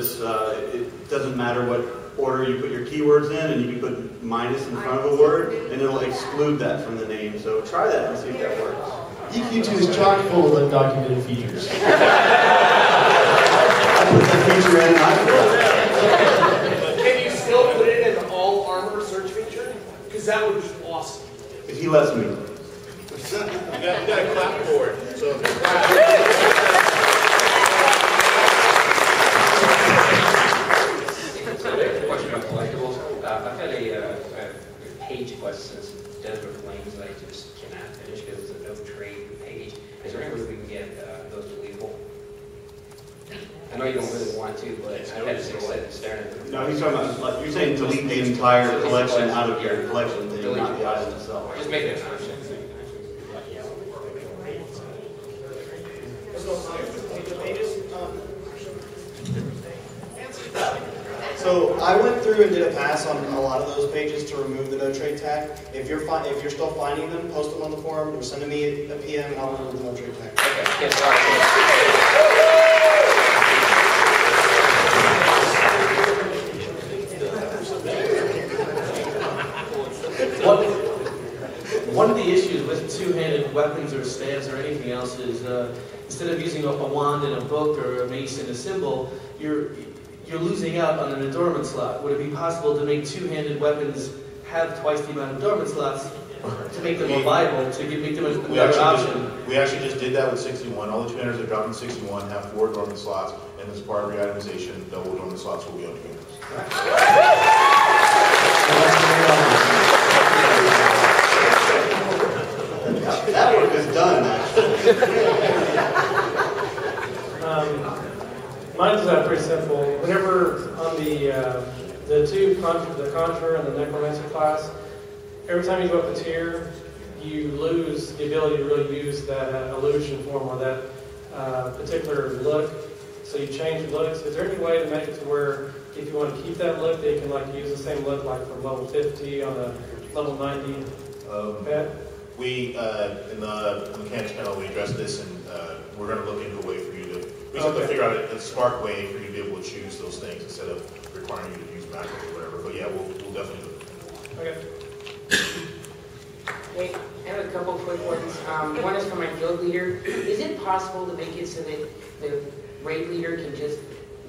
it doesn't matter what order you put your keywords in, and you can put minus in front of a word, and it'll exclude that from the name. So try that and see if that works. EQ2 is chock full of undocumented features. I put that feature in, and I forgot. Can you still put it in all armor search feature? Because that would be awesome. If he lets me. You got a clapboard. So Question about collectibles. I've got a page quest since Desert Flames that I just cannot finish because it's a no trade page. Is there any way we can get those deleteable? I know you don't really want to, but I've had 6 seconds staring at them. No, he's talking about, like, you're saying delete the entire collection out of your collection thing, not the item itself. Just make it an option. So I went through and did a pass on a lot of those pages to remove the no trade tag. If you're still finding them, post them on the forum or send me a PM and I'll remove the no trade tag. Okay. Yes, sorry. One of the issues with two-handed weapons or staves or anything else is instead of using a wand and a book or a mace and a symbol, you're losing out on an adornment slot. Would it be possible to make two-handed weapons have twice the amount of adornment slots to make them more viable, to make them a better option? We actually just did that with 61. All the two-handers that drop in 61 have 4 adornment slots, and as part of re-itemization, double adornment slots will be on two-handers. That work is done, Mine's pretty simple. Whenever on the Conjurer and the Necromancer class, every time you go up a tier, you lose the ability to really use that illusion form or that particular look. So you change looks. Is there any way to make it to where if you want to keep that look, they can like use the same look like from level 50 on a level 90 pet? We, in the mechanics panel, we addressed this, and we're going to look into a way for you to, we just have to figure out a smart way for you to be able to choose those things instead of requiring you to use macros or whatever. But yeah, we'll definitely do it. Okay. Hey, I have a couple quick ones. One is for my guild leader. Is it possible to make it so that the raid leader can just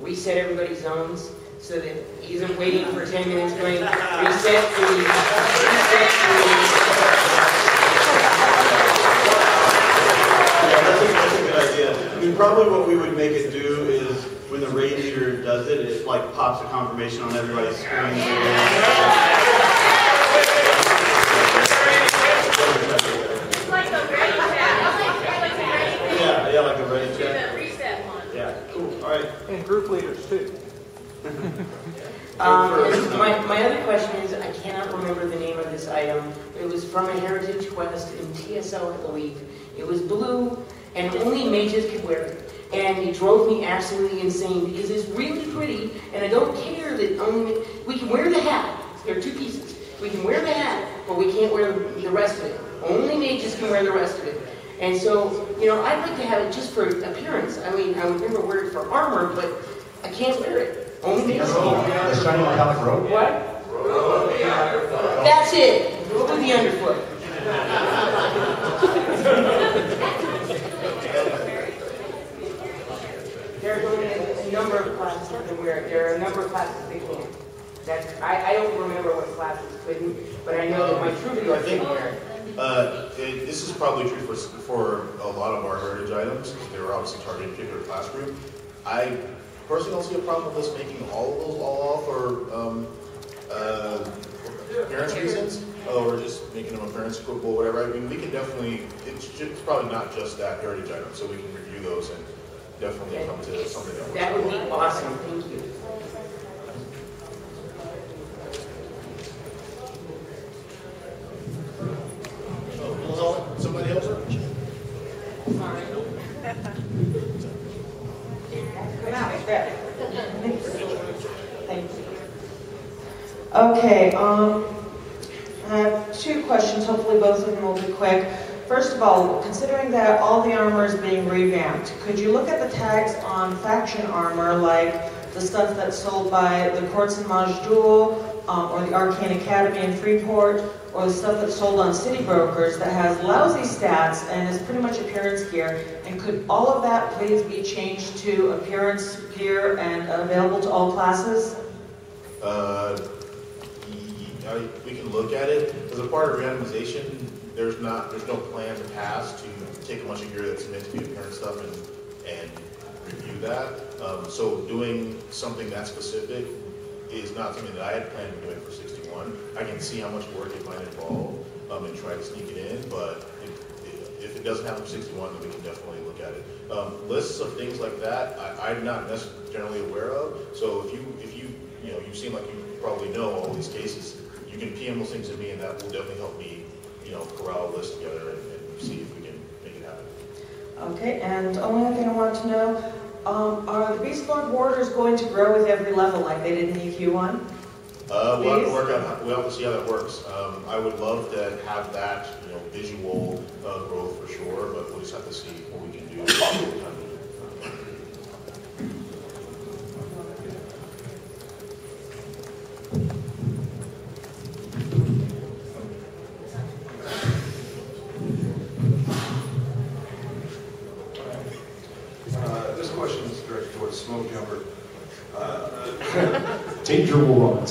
reset everybody's zones so that he isn't waiting for 10 minutes going, reset please, reset please. That's a good idea. I mean, probably what we would make it do is when the raid leader does it, it like pops a confirmation on everybody's screen. Yeah, like a ready check. Reset one. Yeah, cool. All right. And group leaders too. My other question is, I cannot remember the name of this item. It was from a Heritage Quest in TSO, I believe. It was blue, and only mages could wear it. And it drove me absolutely insane because it's really pretty, and I don't care that only we can wear the hat. There are two pieces. We can wear the hat, but we can't wear the rest of it. Only mages can wear the rest of it. And so, you know, I'd like to have it just for appearance. I mean, I would never wear it for armor, but I can't wear it. Only mages can. The shiny metallic robe? What? That's it. Robe with the underfoot. There's only a number of classes that can wear it. There are a number of classes that can't. I don't remember what classes couldn't, but I know that my troubadour can wear it. This is probably true for a lot of our heritage items. They were obviously targeting a particular class group. I personally don't see a problem with us making all of those all for appearance reasons, or just making them appearance equipable, whatever. I mean, we can definitely, it's probably not just that heritage item, so we can review those and definitely come to something that works. That would be awesome. Thank you. Somebody else? Sorry. Thank you. Okay, I have two questions. Hopefully both of them will be quick. First of all, considering that all the armor is being revamped, could you look at the tags on faction armor, like the stuff that's sold by the Courts and Maj Duel, or the Arcane Academy in Freeport, or the stuff that's sold on City Brokers that has lousy stats and is pretty much appearance gear? And could all of that please be changed to appearance gear and available to all classes? We can look at it. As a part of randomization, there's no plan to pass to take a bunch of gear that's meant to be appearance stuff and review that. So doing something that specific is not something that I had planned on doing for 61. I can see how much work it might involve and try to sneak it in, but if it doesn't happen for 61, then we can definitely look at it. Lists of things like that, I'm not necessarily aware of. So if you seem like you probably know all these cases, you can PM those things to me, and that will definitely help me, corral a list together and see if we can make it happen. Okay, and the only other thing I want to know, are the Beast Lord Warders going to grow with every level like they did in EQ1? We'll have to work on. We'll have to see how that works. I would love to have that, visual growth for sure, but we'll just have to see what we can do. This question is directed towards Smoke Jumper. Danger will run.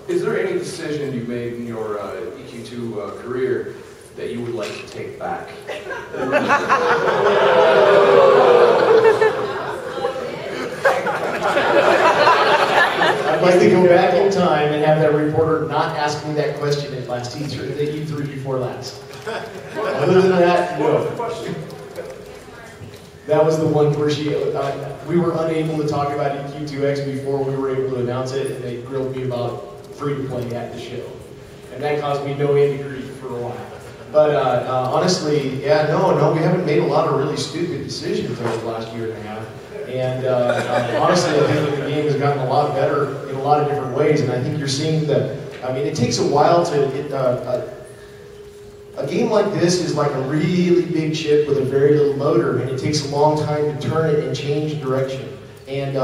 Is there any decision you made in your EQ2 career that you would like to take back? I'd like to go back in time and have that reporter not ask me that question at last E3, the E3 before last. Other than that, no. That was the one where we were unable to talk about EQ2X before we were able to announce it, and they grilled me about free-to-play at the show. And that caused me no end of grief for a while. But honestly, yeah, no, we haven't made a lot of really stupid decisions over the last year and a half. And honestly, I think that the game has gotten a lot better in a lot of different ways, and I think you're seeing it takes a while to a game like this is like a really big ship with a very little motor, and it takes a long time to turn it and change direction. And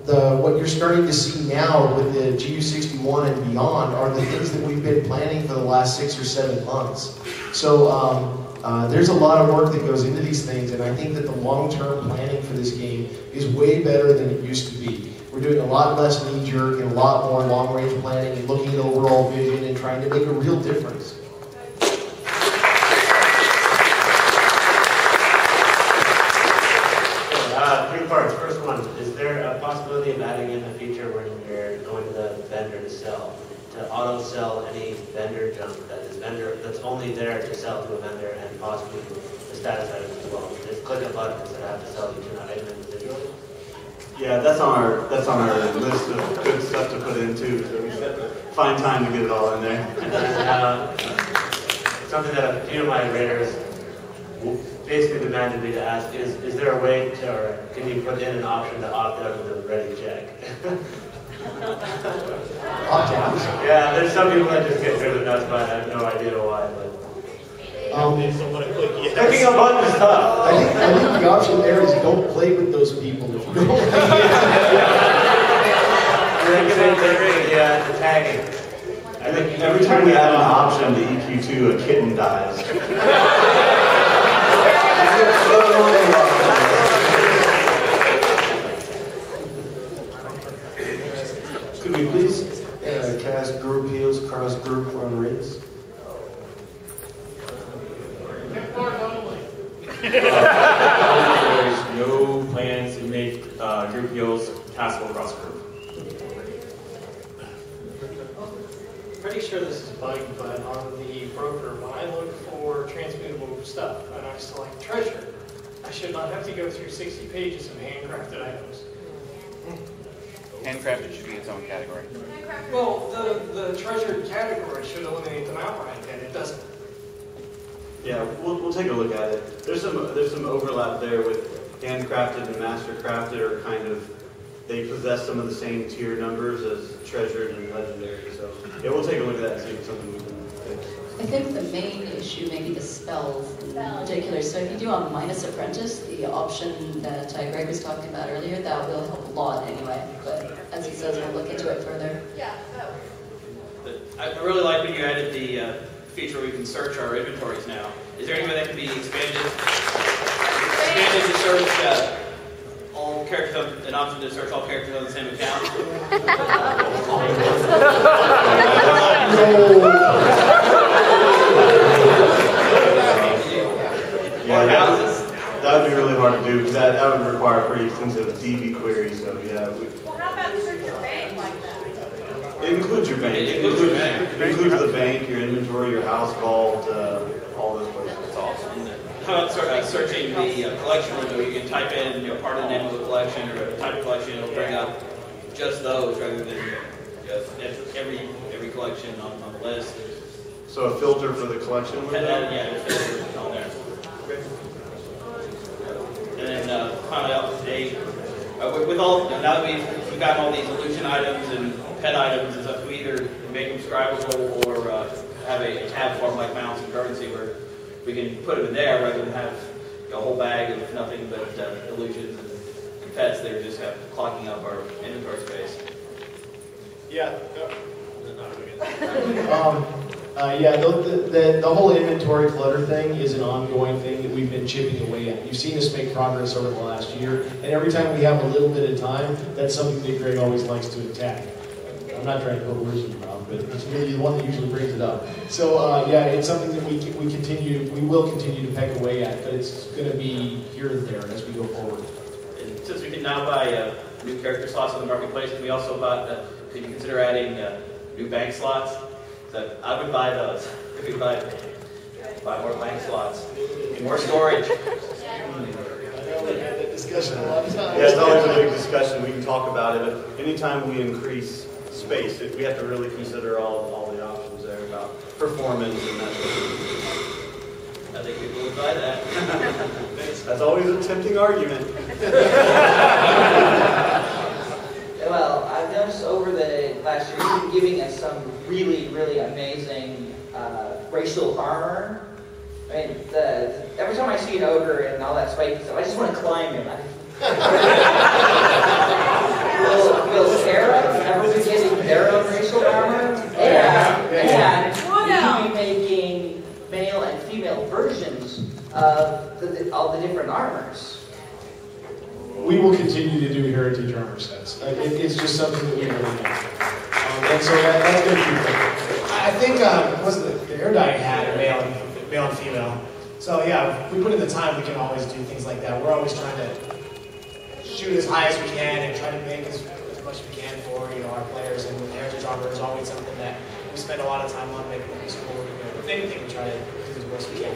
what you're starting to see now with the GU61 and beyond are the things that we've been planning for the last 6 or 7 months. So there's a lot of work that goes into these things, and I think that the long-term planning for this game is way better than it used to be. We're doing a lot less knee-jerk and a lot more long-range planning and looking at overall vision and trying to make a real difference. vendor to sell. To auto sell any vendor junk that's only there to sell to a vendor and possibly the status items as well. Just click a button instead of have to sell each item individually. Yeah, that's on our list of good stuff to put into. So we just have to find time to get it all in there. And then something that a few of my raters basically demanded me to ask is there a way to, or can you put in an option to opt out of the ready check? Opt out? Yeah, there's some people that just get driven nuts by it. I have no idea why, but. Clicking a button is tough. I think the option there is don't play with those people if you don't like the tagging. I think every time we add an option to EQ2, a kitten dies. Could we please cast group heals across group on rates? There's no plans to make group heals castable across group. Pretty sure this is bugged, but on the broker, when I look for transmutable stuff and I select treasure, I should not have to go through 60 pages of handcrafted items. Handcrafted should be its own category. Well, the treasure category should eliminate them outright, and it doesn't. Yeah, we'll take a look at it. There's some overlap there with handcrafted and mastercrafted are kind of, they possess some of the same tier numbers as treasured and legendary. So yeah, we'll take a look at that and see if it's something we can fix. I think the main issue may be the spells in particular. So if you do a minus apprentice, the option that Greg was talking about earlier, that will help a lot anyway. But as he says, we'll look into it further. Yeah. I really like when you added the feature where we can search our inventories now. Is there any way that can be expanded to search all characters, an option to search all characters on the same account? Yeah, that would be really hard to do because that would require a pretty extensive DB query. So yeah. Well, how about search your bank like that? It includes your bank. It includes the bank, your inventory, your house vault, all those places. That's awesome. How about searching the collection window? You can type in part of the name of the collection or type of collection. It'll bring up just those rather than just every collection on the list. So a filter for the collection window? Yeah, the filter on there. And then finally up to date. With all, now that we've gotten all these illusion items and pet items and stuff, we either make them scribable or have a tab form like mounts and currency where we can put them in there rather than have a whole bag of nothing but illusions and pets that are just clogging up our inventory space. Yeah. The whole inventory clutter thing is an ongoing thing that we've been chipping away at. You've seen us make progress over the last year, and every time we have a little bit of time, that's something that Greg always likes to attack. I'm not trying to put words in your mouth, but it's really the one that usually brings it up. So yeah, it's something that we will continue to peck away at, but it's going to be here and there as we go forward. And since we can now buy new character slots on the marketplace, we also bought. Could you consider adding new bank slots? So I would buy those. If we buy more bank slots, more storage. Discussion a lot of times. Yeah, it's always a big discussion. We can talk about it, but anytime we increase space, we have to really consider all the options there about performance and that sort of thing. I think people would buy that. That's always a tempting argument. Well, I've noticed over the last year, you've been giving us some really, really amazing racial armor. I mean, every time I see an ogre and all that spiky stuff, I just want to climb him. Will Sarah ever be getting their own racial armor? And will you be making male and female versions of all the different armors? We will continue to do heritage armor sets. It's just something that we really like. And so that's going to keep going. I think the air dye had a male and female. So yeah, if we put in the time, we can always do things like that. We're always trying to shoot as high as we can and try to make as much much as we can for our players, and Heritage Armor is always something that we spend a lot of time on making it useful. With anything, we try to do the most we can.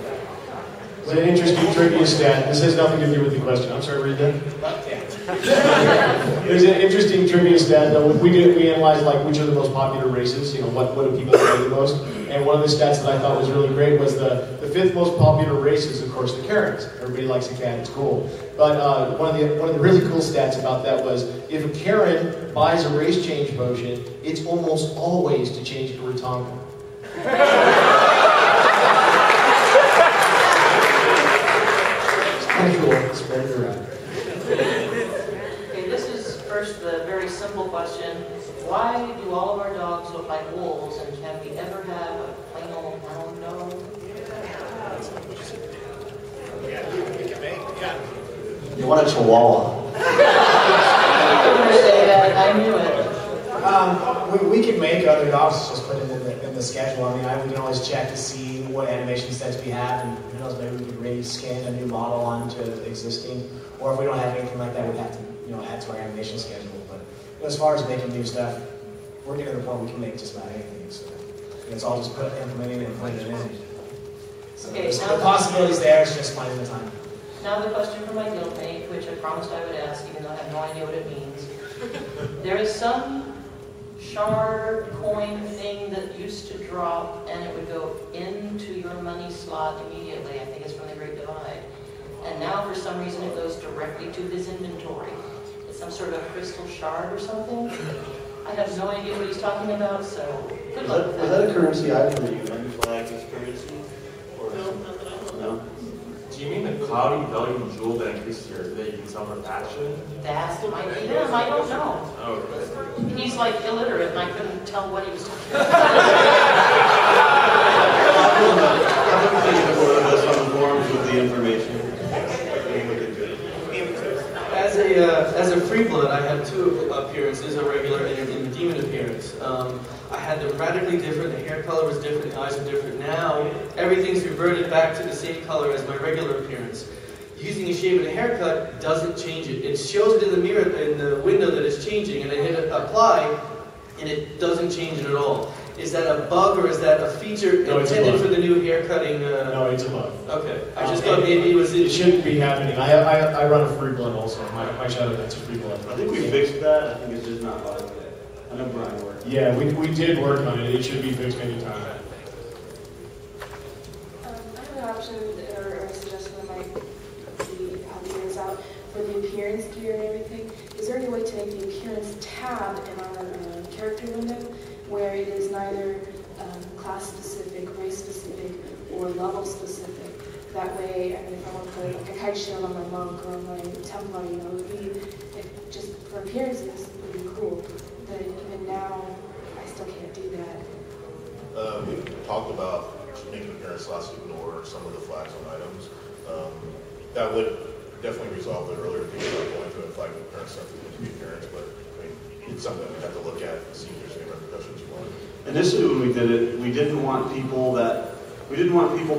It's an interesting trivia stat. This has nothing to do with the question. I'm sorry, read that. There's an interesting trivia stat though. We analyzed like which are the most popular races. What do people play the most? And one of the stats that I thought was really great was the 5th most popular race is of course the Karens. Everybody likes a cat. It's cool. But one of the really cool stats about that was if a Karen buys a race change potion, it's almost always to change to a Tonka. Cool. Spread it around. Okay, this is first the very simple question. Why do all of our dogs look like wolves, and can we ever have a plain old hound dog? You want a Chihuahua? I'm going to say that. I knew it. We can make other dogs, just put it in the schedule. I mean, we can always check to see what animation sets we have, and who knows, maybe we could scan a new model onto existing, or if we don't have anything like that, we'd have to add to our animation schedule. But as far as making new stuff, we're getting to the point we can make just about anything. So it's all just implementing it and putting it in. So Okay, the possibilities there, it's just finding the time. Now the question for my guildmate, which I promised I would ask, even though I have no idea what it means. There is some shard coin thing that used to drop, and it would go into your money slot immediately. I think it's from the Great Divide. And now for some reason it goes directly to his inventory. It's some sort of crystal shard or something. I have no idea what he's talking about, so good luck with that. Is that a currency item that you can flag as currency? Or no? Do you mean the cloudy volume jewel that increases that you can sell for faction? That might be him, I don't know. Oh, okay. He's like illiterate and I couldn't tell what he was talking about. On the forums with the information. As a free blood, I have 2 appearances, a regular and a demon appearance. I had them radically different, the hair color was different, the eyes were different. Now, everything's reverted back to the same color as my regular appearance. Using a shave and a haircut doesn't change it. It shows it in the mirror, in the window that it's changing, and I hit apply, and it doesn't change it at all. Is that a bug, or is that a feature intended for the new hair cutting? No, it's a bug. Okay. I just thought maybe it was... It shouldn't be happening. I run a free blood also. My shadow that's a free blood. I think we fixed that. I think it's just not live yet. I know Brian worked. Yeah, we did work on it. It should be fixed anytime. I have an option or a suggestion that might be helping us out for the appearance gear and everything. Is there any way to make the appearance tab in our character window where it is neither class-specific, race-specific, or level-specific? That way, I mean, if I want to put like a kite shield on my monk or on my Templar, it would be, just for appearances, it would be cool. But even now, I still can't do that. We talked about making appearance slots ignore some of the flags on items. That would definitely resolve the earlier thing about going to a flag of appearance stuff to be appearance, but I mean, it's something we have to look at and see if there's any repercussions for it. Initially, when we did it, we didn't want people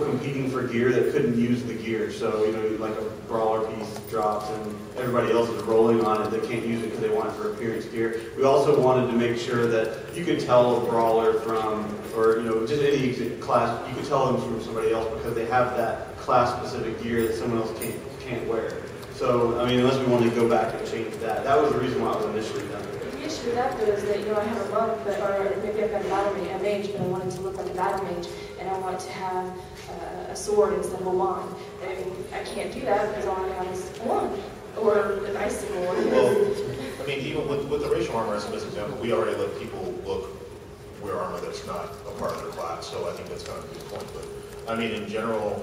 competing for gear that couldn't use the gear. So, like a brawler piece drops and everybody else is rolling on it, they can't use it because they want it for appearance gear. We also wanted to make sure that you could tell a brawler from, or just any class, you could tell them from somebody else because they have that class-specific gear that someone else can't wear. So, I mean, unless we wanted to go back and change that. That was the reason why it was initially done. The issue with that, though, is that, I have a monk, or maybe I've got a mage, but I want it to look like a battle mage, and I want to have a sword instead of a wand. I mean, I can't do that because all I have is a wand, or an icicle. Well, I mean, even with the racial armor as an example, we already let people wear armor that's not a part of their class, so I think that's kind of a good point. But, I mean, in general,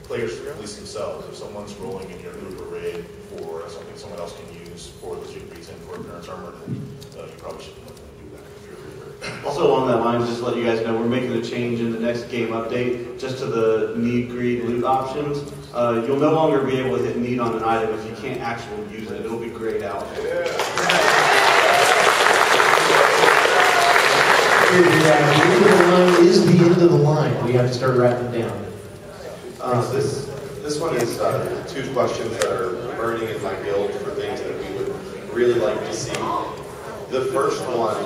players police themselves. If someone's rolling in your group or raid for something someone else can use for the Jupiter and for appearance armor, then you probably shouldn't do that if you're a grouper. Also along that line, just to let you guys know, we're making a change in the next game update just to the need, greed, loot options. You'll no longer be able to hit need on an item if you can't actually use it. It'll be grayed out. The end of the line is the end of the line. We have to start wrapping down. This one is 2 questions that are burning in my guild for things that we would really like to see. The first one,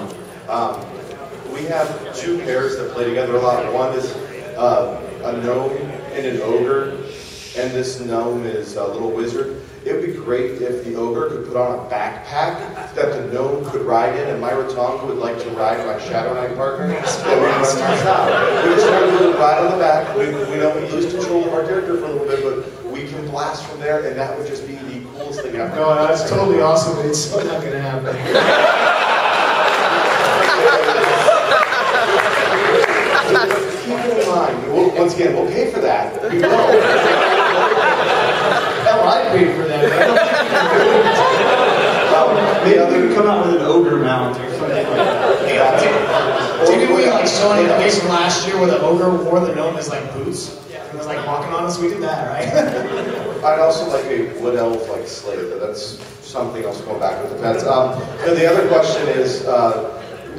we have two pairs that play together a lot. One is a gnome and an ogre, and this gnome is a little wizard. It would be great if the ogre could put on a backpack that the gnome could ride in, and Myra Tonga would like to ride my Shadow Knight partner. And we just have a little ride on the back. We lose control of our character for a little bit, but we can blast from there, and that would just be the coolest thing ever. No, that's totally awesome, but it's still not going to happen. Keep it in mind. Once again, we'll pay for that. We will. Hell, I'd pay for that. Maybe they would come out with an ogre mount or something like that. Didn't we like show an animation last year where the ogre wore the gnome as like boots? And was like walking on us? We did that, right? I'd also like a wood elf like slave, but that's something else going back with the pets. And the other question is,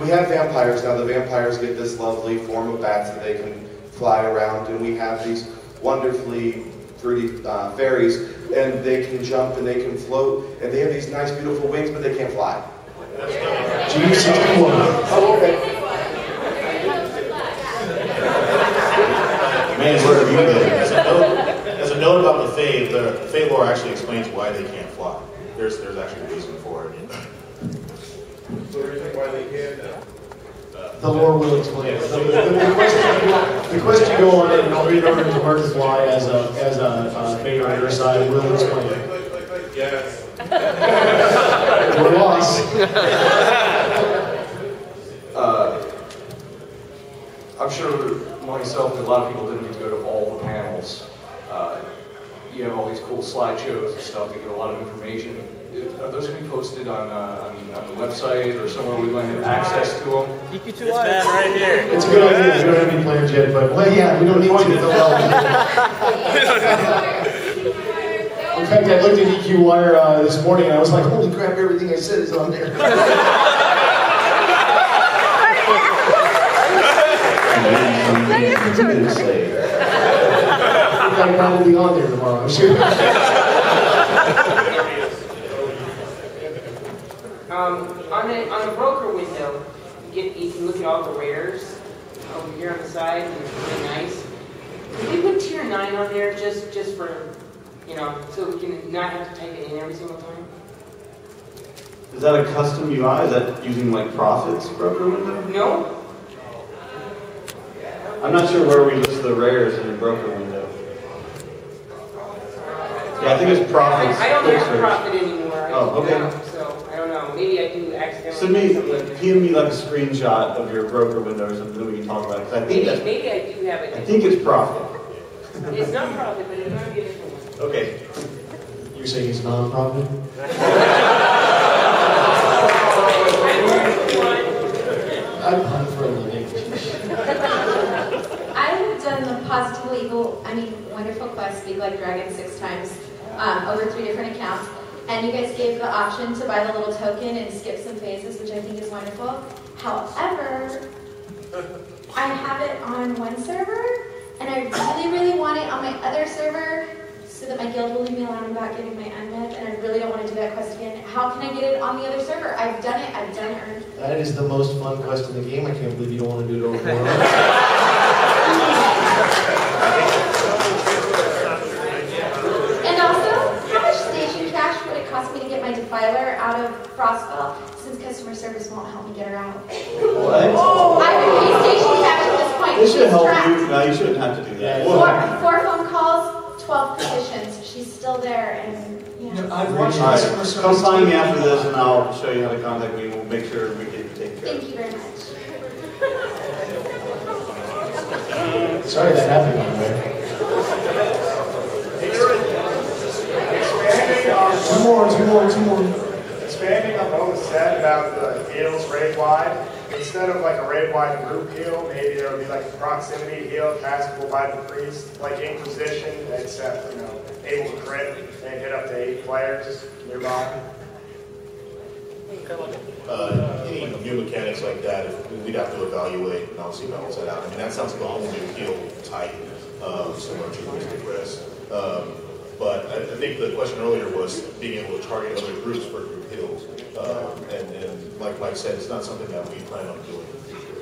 we have vampires now. The vampires get this lovely form of bats that they can fly around, and we have these wonderfully pretty fairies, and they can jump and they can float, and they have these nice beautiful wings, but they can't fly. Oh, okay. Man, where have you been? As a note about the Fae lore actually explains why they can't fly. There's actually a reason for it. So the reason why they can't. The lore will explain it. The quest you go on it in order to learn to fly as a Fae on your side will explain it. Yes. We're lost. I'm sure myself and a lot of people didn't get to go to all the panels. You have all these cool slideshows and stuff that get a lot of information. Are those going to be posted on the website or somewhere we might have access to them? EQ2 man right here. It's a good idea. We don't have any plans yet, but well, yeah, we don't need to. In fact, I looked at EQ Wire this morning and I was like, holy crap, everything I said is on there. I'm probably on there tomorrow, I'm sure. On the broker window, you can look at all the rares over here on the side, and it's really nice. Can we put tier 9 on there just for, so we can not have to type it in every single time? Is that a custom UI? Is that using like Profit's broker window? No. I'm not sure where we list the rares in the broker window. Yeah, I think it's Profit's. I don't have Profit anymore. Oh, okay. So I don't know. Maybe I do accidentally. Send me, PM me like a screenshot of your broker window or something that we can talk about. I think maybe I do have it. I think it's Profit. It's not Profit, but it's not a different one. Okay. You're saying it's non-profit? I'm hunt for a living. I've done the Wonderful Quest, Speak Like Dragon 6 times over 3 different accounts. And you guys gave the option to buy the little token and skip some phases, which I think is wonderful. However, I have it on one server, and I really, really want it on my other server so that my guild will leave me alone about getting my unmet, and I really don't want to do that quest again. How can I get it on the other server? I've done it, I've done it. That is the most fun quest in the game. I can't believe you don't want to do it over more. And also, how much station cash would it cost me to get my Defiler out of Frostfell, since customer service won't help me get her out? What? I would pay station cash at this point. They should help trapped. you. No, you shouldn't have to do that. 4 phone calls, 12 positions. She's still there, and I've watched customer service. Come find me after this, and I'll show you how to contact me. We'll make sure we get you taken care of. Thank you very much. Sorry that happened, by the way. Two more. Expanding on what was said about the heals raid-wide, instead of like a raid-wide group heal, maybe there would be like a proximity heal castable by the priest, like Inquisition, except, able to crit and hit up to 8 players nearby. Any new mechanics like that, we'd have to evaluate and obviously balance that out. I mean, that sounds like a whole new heal type, similar to Mystic Rest. But I think the question earlier was being able to target other groups for group heals. And like Mike said, it's not something that we plan on doing in the future.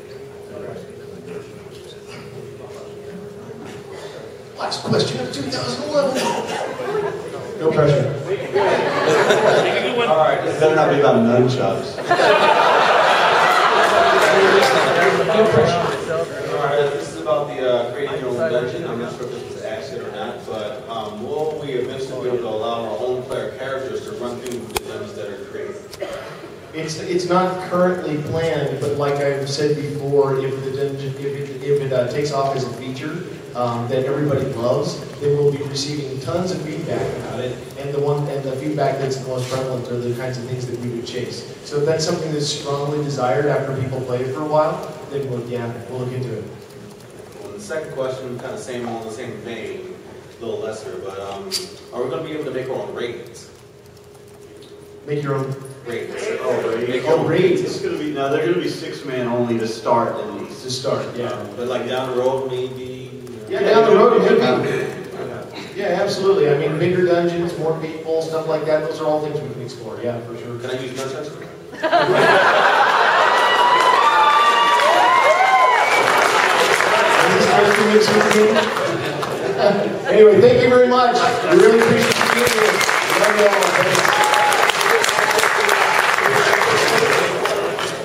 Last question of 2011. No pressure. All right, it better not be about nunchucks. No pressure. All right, this is about the creating your own dungeon. I'm not sure if this was asked or not, but will we eventually be able to allow our own player characters to run through the dungeons that are created? It's not currently planned, but like I've said before, if the dungeon, if it takes off as a feature that everybody loves, then we'll be receiving tons of feedback about it. And the feedback that's the most prevalent are the kinds of things that we would chase. So if that's something that's strongly desired after people play it for a while, then we'll look into it. Well, the second question, kind of same on the same vein, a little lesser, but are we going to be able to make our own raids? Make your own raids. Raids. It's going to be they're going to be 6-man only to start at least. To start, yeah. But like down the road, maybe. Yeah, down the road, maybe. Yeah, absolutely. I mean, bigger dungeons, more people, stuff like that. Those are all things we can explore. Yeah, for sure. Can I use nunchucks? Anyway, thank you very much. We really appreciate you being here. Love you all. Thanks.